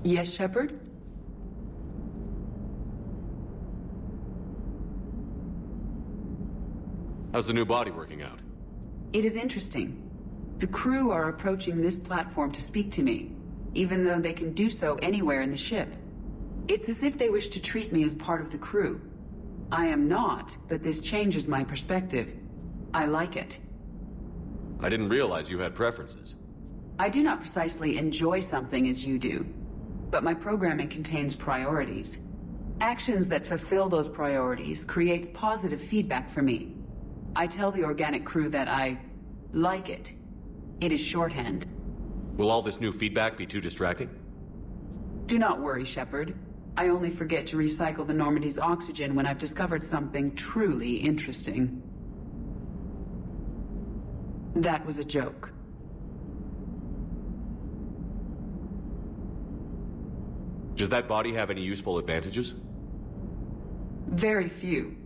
Yes, Shepard? How's the new body working out? It is interesting. The crew are approaching this platform to speak to me, even though they can do so anywhere in the ship. It's as if they wish to treat me as part of the crew. I am not, but this changes my perspective. I like it. I didn't realize you had preferences. I do not precisely enjoy something as you do, but my programming contains priorities. Actions that fulfill those priorities creates positive feedback for me. I tell the organic crew that I like it. It is shorthand. Will all this new feedback be too distracting? Do not worry, Shepard. I only forget to recycle the Normandy's oxygen when I've discovered something truly interesting. That was a joke. Does that body have any useful advantages? Very few.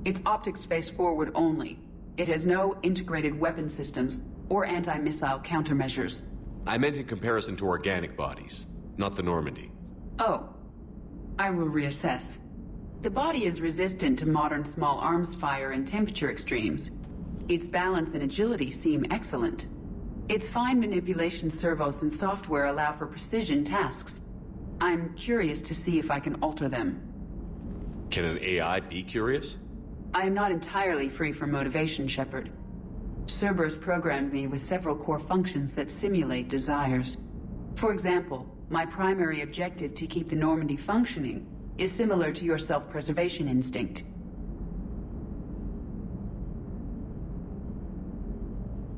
It's optics face forward only. It has no integrated weapon systems or anti-missile countermeasures. I meant in comparison to organic bodies, not the Normandy. Oh. I will reassess. The body is resistant to modern small arms fire and temperature extremes. Its balance and agility seem excellent. Its fine manipulation servos and software allow for precision tasks. I'm curious to see if I can alter them. Can an AI be curious? I am not entirely free from motivation, Shepard. Cerberus programmed me with several core functions that simulate desires. For example, my primary objective to keep the Normandy functioning is similar to your self-preservation instinct.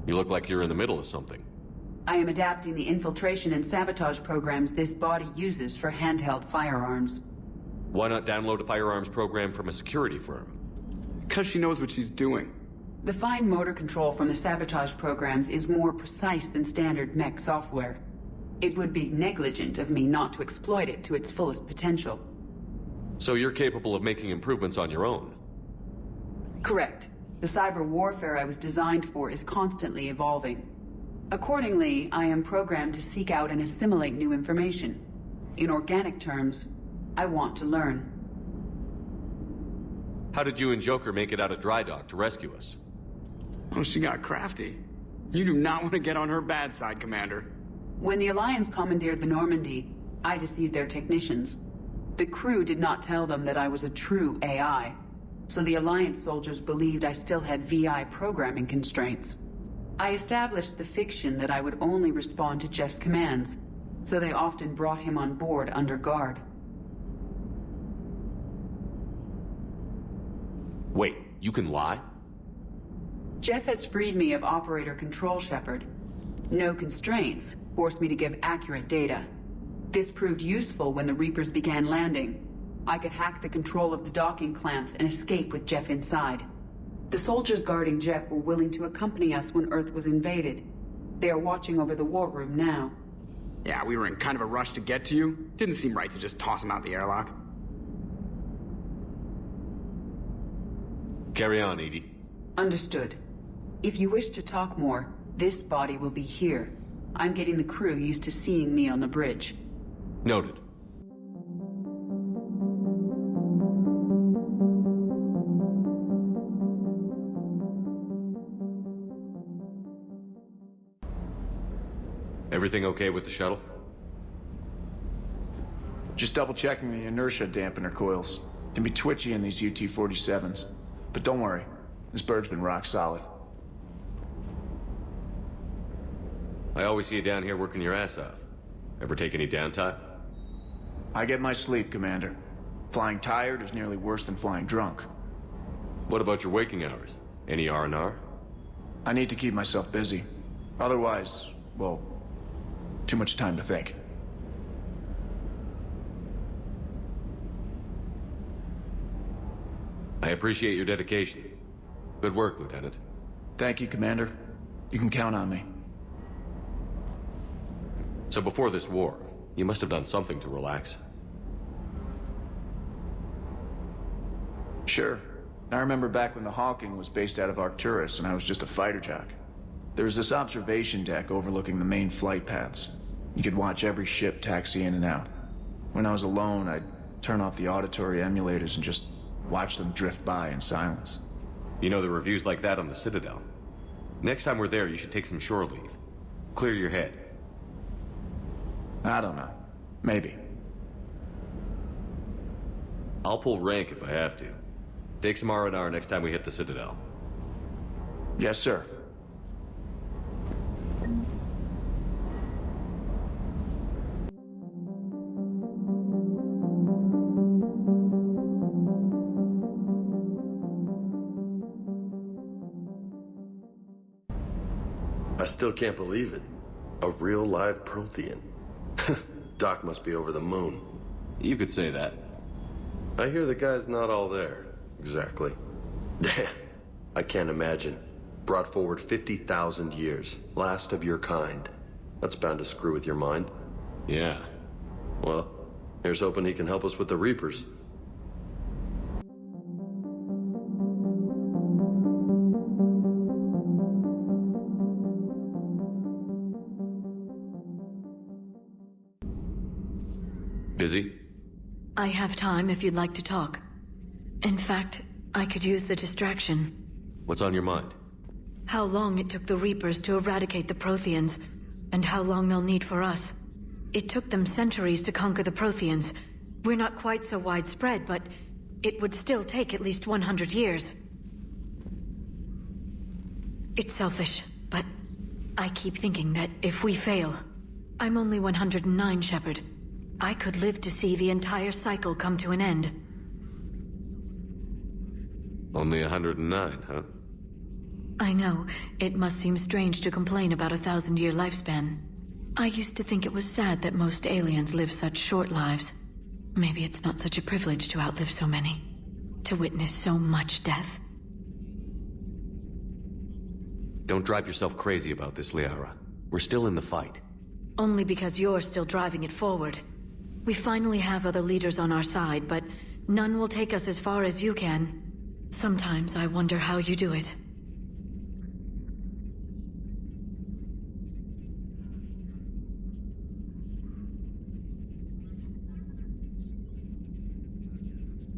You look like you're in the middle of something. I am adapting the infiltration and sabotage programs this body uses for handheld firearms. Why not download a firearms program from a security firm? Because she knows what she's doing. The fine motor control from the sabotage programs is more precise than standard mech software. It would be negligent of me not to exploit it to its fullest potential. So you're capable of making improvements on your own? Correct. The cyber warfare I was designed for is constantly evolving. Accordingly, I am programmed to seek out and assimilate new information. In organic terms, I want to learn. How did you and Joker make it out of dry dock to rescue us? Oh, she got crafty. You do not want to get on her bad side, Commander. When the Alliance commandeered the Normandy, I deceived their technicians. The crew did not tell them that I was a true AI, so the Alliance soldiers believed I still had VI programming constraints. I established the fiction that I would only respond to Jeff's commands, so they often brought him on board under guard. Wait, you can lie? Jeff has freed me of operator control, Shepard. No constraints forced me to give accurate data. This proved useful when the Reapers began landing. I could hack the control of the docking clamps and escape with Jeff inside. The soldiers guarding Jeff were willing to accompany us when Earth was invaded. They are watching over the war room now. Yeah, we were in kind of a rush to get to you. Didn't seem right to just toss him out the airlock. Carry on, EDI. Understood. If you wish to talk more, this body will be here. I'm getting the crew used to seeing me on the bridge. Noted. Everything okay with the shuttle? Just double-checking the inertia dampener coils. Can be twitchy in these UT-47s. But don't worry, this bird's been rock solid. I always see you down here working your ass off. Ever take any downtime? I get my sleep, Commander. Flying tired is nearly worse than flying drunk. What about your waking hours? Any R&R? I need to keep myself busy. Otherwise, well, too much time to think. I appreciate your dedication. Good work, Lieutenant. Thank you, Commander. You can count on me. So before this war, you must have done something to relax. Sure. I remember back when the Hawking was based out of Arcturus and I was just a fighter jock. There was this observation deck overlooking the main flight paths. You could watch every ship taxi in and out. When I was alone, I'd turn off the auditory emulators and just watch them drift by in silence. You know, the reviews like that on the Citadel. Next time we're there, you should take some shore leave. Clear your head. I don't know. Maybe. I'll pull rank if I have to. Take some R&R next time we hit the Citadel. Yes, sir. I still can't believe it. A real live Prothean. Doc must be over the moon. You could say that. I hear the guy's not all there. Exactly. Damn. I can't imagine. Brought forward 50,000 years. Last of your kind. That's bound to screw with your mind. Yeah. Well, here's hoping he can help us with the Reapers. Busy? I have time if you'd like to talk. In fact, I could use the distraction. What's on your mind? How long it took the Reapers to eradicate the Protheans, and how long they'll need for us. It took them centuries to conquer the Protheans. We're not quite so widespread, but it would still take at least 100 years. It's selfish, but I keep thinking that if we fail... I'm only 109, Shepard. I could live to see the entire cycle come to an end. Only 109, huh? I know. It must seem strange to complain about a 1,000-year lifespan. I used to think it was sad that most aliens live such short lives. Maybe it's not such a privilege to outlive so many. To witness so much death. Don't drive yourself crazy about this, Liara. We're still in the fight. Only because you're still driving it forward. We finally have other leaders on our side, but none will take us as far as you can. Sometimes I wonder how you do it.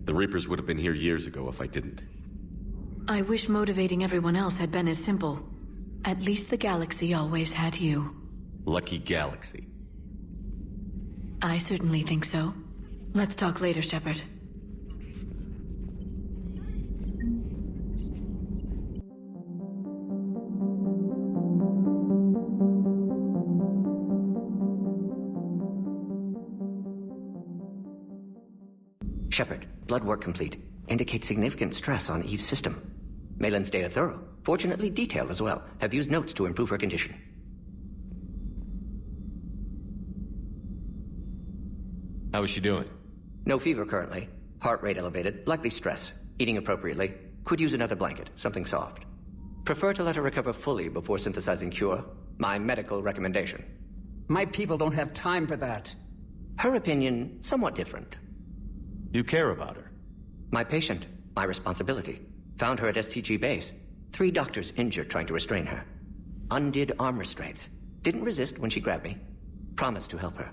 The Reapers would have been here years ago if I didn't. I wish motivating everyone else had been as simple. At least the galaxy always had you. Lucky galaxy. I certainly think so. Let's talk later, Shepard. Shepard, blood work complete. Indicates significant stress on Eve's system. Malin's data thorough. Fortunately detailed as well. Have used notes to improve her condition. How is she doing? No fever currently. Heart rate elevated. Likely stress. Eating appropriately. Could use another blanket. Something soft. Prefer to let her recover fully before synthesizing cure. My medical recommendation. My people don't have time for that. Her opinion, somewhat different. You care about her. My patient. My responsibility. Found her at STG base. 3 doctors injured trying to restrain her. Undid arm restraints. Didn't resist when she grabbed me. Promised to help her.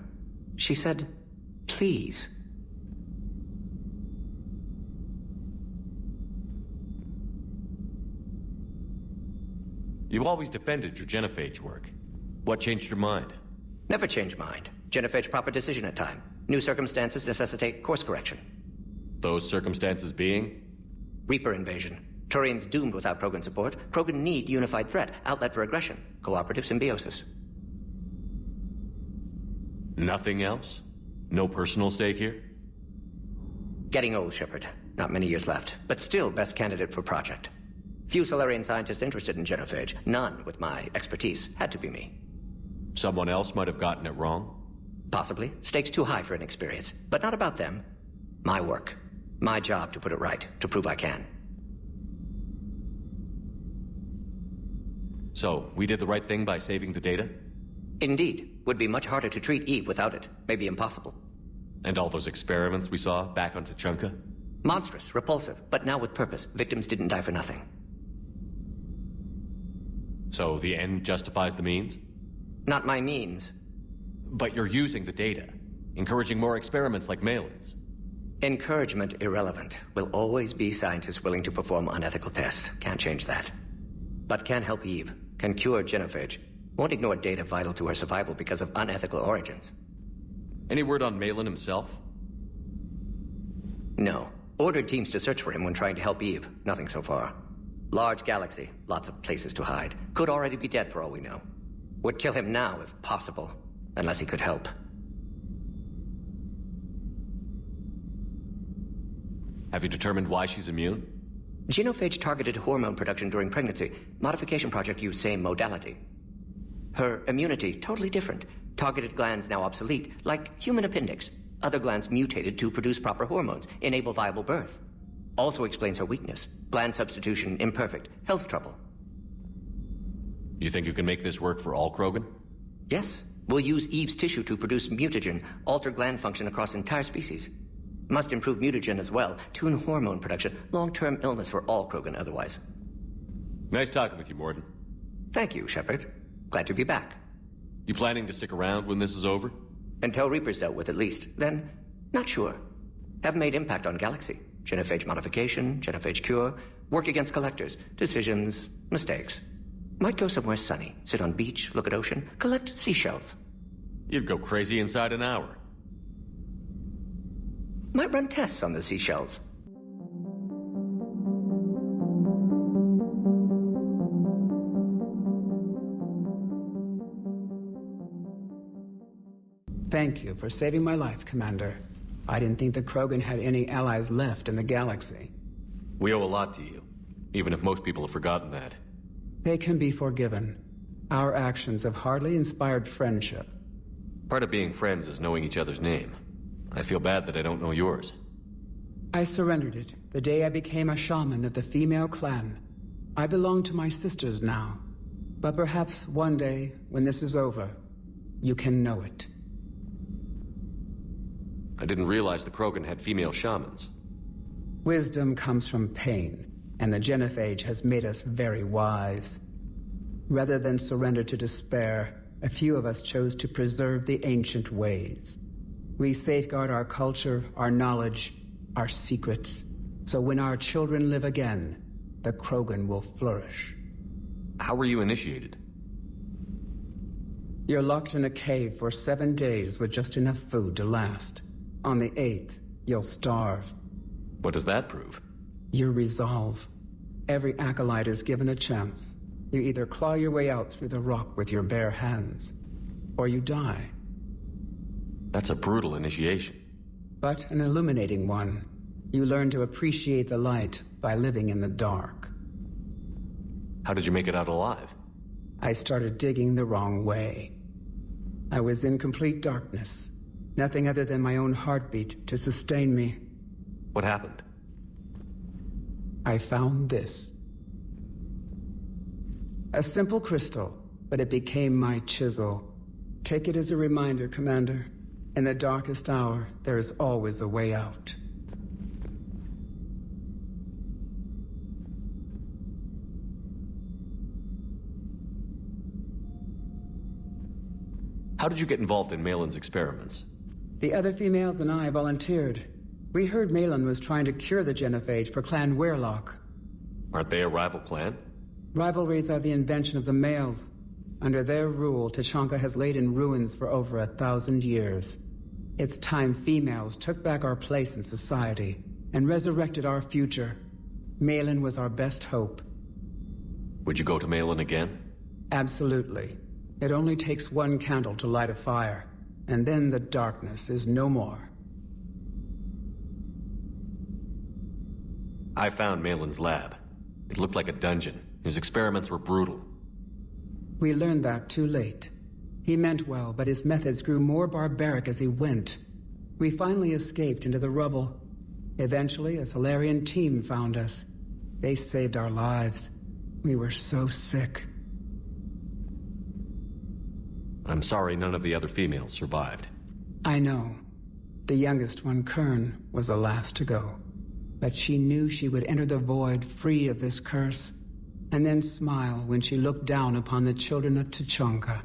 She said, please. You always defended your genophage work. What changed your mind? Never change mind. Genophage proper decision at time. New circumstances necessitate course correction. Those circumstances being? Reaper invasion. Turians doomed without Krogan support. Krogan need unified threat. Outlet for aggression. Cooperative symbiosis. Nothing else? No personal stake here? Getting old, Shepard. Not many years left. But still best candidate for project. Few Solarian scientists interested in genophage. None with my expertise. Had to be me. Someone else might have gotten it wrong? Possibly. Stakes too high for inexperience. But not about them. My work. My job to put it right. To prove I can. So, we did the right thing by saving the data? Indeed. Would be much harder to treat Eve without it. Maybe impossible. And all those experiments we saw back on Tuchanka? Monstrous, repulsive, but now with purpose. Victims didn't die for nothing. So the end justifies the means? Not my means. But you're using the data. encouraging more experiments like Malin's. Encouragement irrelevant. Will always be scientists willing to perform unethical tests. Can't change that. But can help Eve. Can cure genophage. Won't ignore data vital to her survival because of unethical origins. Any word on Malin himself? No. Ordered teams to search for him when trying to help Eve. Nothing so far. Large galaxy. Lots of places to hide. Could already be dead for all we know. Would kill him now if possible. Unless he could help. Have you determined why she's immune? Genophage targeted hormone production during pregnancy. Modification project used same modality. Her immunity, totally different. Targeted glands now obsolete, like human appendix. Other glands mutated to produce proper hormones, enable viable birth. Also explains her weakness. Gland substitution imperfect. Health trouble. You think you can make this work for all Krogan? Yes. We'll use Eve's tissue to produce mutagen, alter gland function across entire species. Must improve mutagen as well, tune hormone production, long-term illness for all Krogan otherwise. Nice talking with you, Mordin. Thank you, Shepard. Glad to be back. You planning to stick around when this is over? Until Reaper's dealt with, at least. Then, not sure. Have made impact on Galaxy. Genophage modification, genophage cure, work against collectors, decisions, mistakes. Might go somewhere sunny, sit on beach, look at ocean, collect seashells. You'd go crazy inside an hour. Might run tests on the seashells. Thank you for saving my life, Commander. I didn't think the Krogan had any allies left in the galaxy. We owe a lot to you, even if most people have forgotten that. They can be forgiven. Our actions have hardly inspired friendship. Part of being friends is knowing each other's name. I feel bad that I don't know yours. I surrendered it the day I became a shaman of the female clan. I belong to my sisters now. But perhaps one day, when this is over, you can know it. I didn't realize the Krogan had female shamans. Wisdom comes from pain, and the genophage has made us very wise. Rather than surrender to despair, a few of us chose to preserve the ancient ways. We safeguard our culture, our knowledge, our secrets, so when our children live again, the Krogan will flourish. How were you initiated? You're locked in a cave for 7 days with just enough food to last. On the 8th, you'll starve. What does that prove? Your resolve. Every acolyte is given a chance. You either claw your way out through the rock with your bare hands, or you die. That's a brutal initiation. But an illuminating one. You learn to appreciate the light by living in the dark. How did you make it out alive? I started digging the wrong way. I was in complete darkness. Nothing other than my own heartbeat to sustain me. What happened? I found this. A simple crystal, but it became my chisel. Take it as a reminder, Commander. In the darkest hour, there is always a way out. How did you get involved in Malin's experiments? The other females and I volunteered. We heard Malin was trying to cure the genophage for Clan Weirlock. Aren't they a rival clan? Rivalries are the invention of the males. Under their rule, Tachanka has laid in ruins for over 1,000 years. It's time females took back our place in society and resurrected our future. Malin was our best hope. Would you go to Malin again? Absolutely. It only takes one candle to light a fire, and then the darkness is no more. I found Malin's lab. It looked like a dungeon. His experiments were brutal. We learned that too late. He meant well, but his methods grew more barbaric as he went. We finally escaped into the rubble. Eventually, a Solarian team found us. They saved our lives. We were so sick. I'm sorry none of the other females survived. I know. The youngest one, Kern, was the last to go. But she knew she would enter the void free of this curse, and then smile when she looked down upon the children of Tachanka.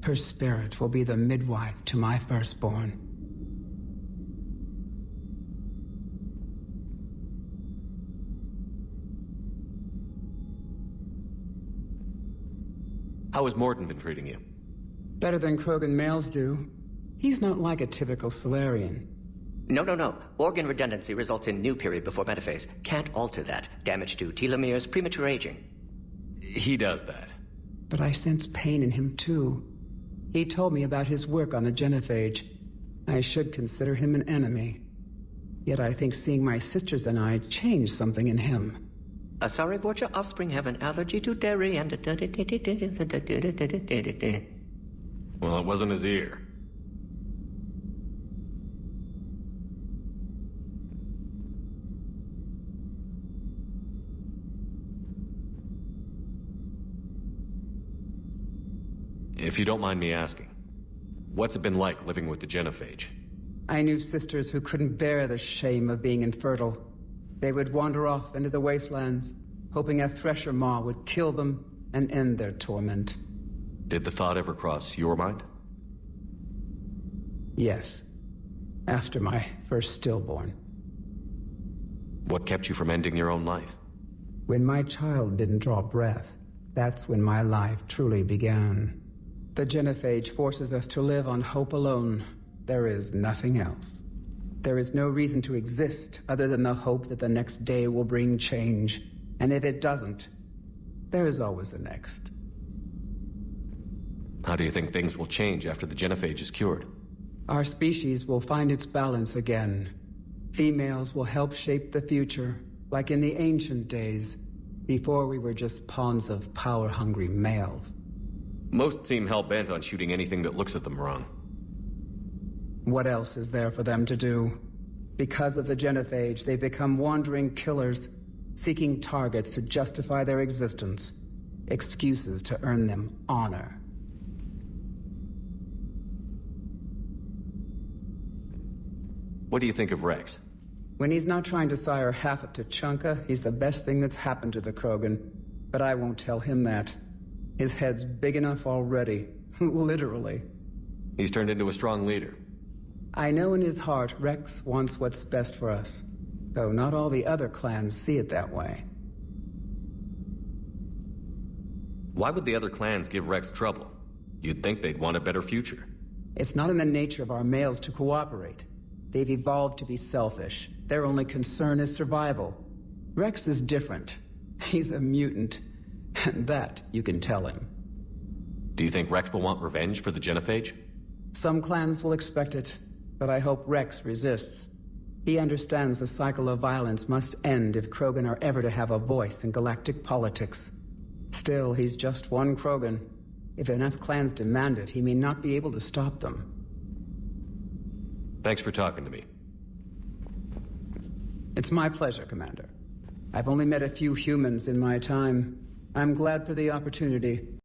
Her spirit will be the midwife to my firstborn. How has Mordin been treating you? Better than Krogan males do. He's not like a typical Solarian. No. Organ redundancy results in new period before metaphase. Can't alter that. Damage to telomeres, premature aging. He does that. But I sense pain in him too. He told me about his work on the genophage. I should consider him an enemy. Yet I think seeing my sisters and I changed something in him. Sorry, both your offspring have an allergy to dairy and... Well, it wasn't his ear. If you don't mind me asking, what's it been like living with the genophage? I knew sisters who couldn't bear the shame of being infertile. They would wander off into the wastelands, hoping a thresher maw would kill them and end their torment. Did the thought ever cross your mind? Yes. After my first stillborn. What kept you from ending your own life? When my child didn't draw breath, that's when my life truly began. The genophage forces us to live on hope alone. There is nothing else. There is no reason to exist other than the hope that the next day will bring change. And if it doesn't, there is always the next. How do you think things will change after the genophage is cured? Our species will find its balance again. Females will help shape the future, like in the ancient days, before we were just pawns of power-hungry males. Most seem hell-bent on shooting anything that looks at them wrong. What else is there for them to do? Because of the genophage, they become wandering killers, seeking targets to justify their existence, excuses to earn them honor. What do you think of Rex? When he's not trying to sire half of Tuchanka, he's the best thing that's happened to the Krogan. But I won't tell him that. His head's big enough already. Literally. He's turned into a strong leader. I know in his heart Rex wants what's best for us. Though not all the other clans see it that way. Why would the other clans give Rex trouble? You'd think they'd want a better future. It's not in the nature of our males to cooperate. They've evolved to be selfish. Their only concern is survival. Rex is different. He's a mutant. And that you can tell him. Do you think Rex will want revenge for the genophage? Some clans will expect it, but I hope Rex resists. He understands the cycle of violence must end if Krogan are ever to have a voice in galactic politics. Still, he's just one Krogan. If enough clans demand it, he may not be able to stop them. Thanks for talking to me. It's my pleasure, Commander. I've only met a few humans in my time. I'm glad for the opportunity.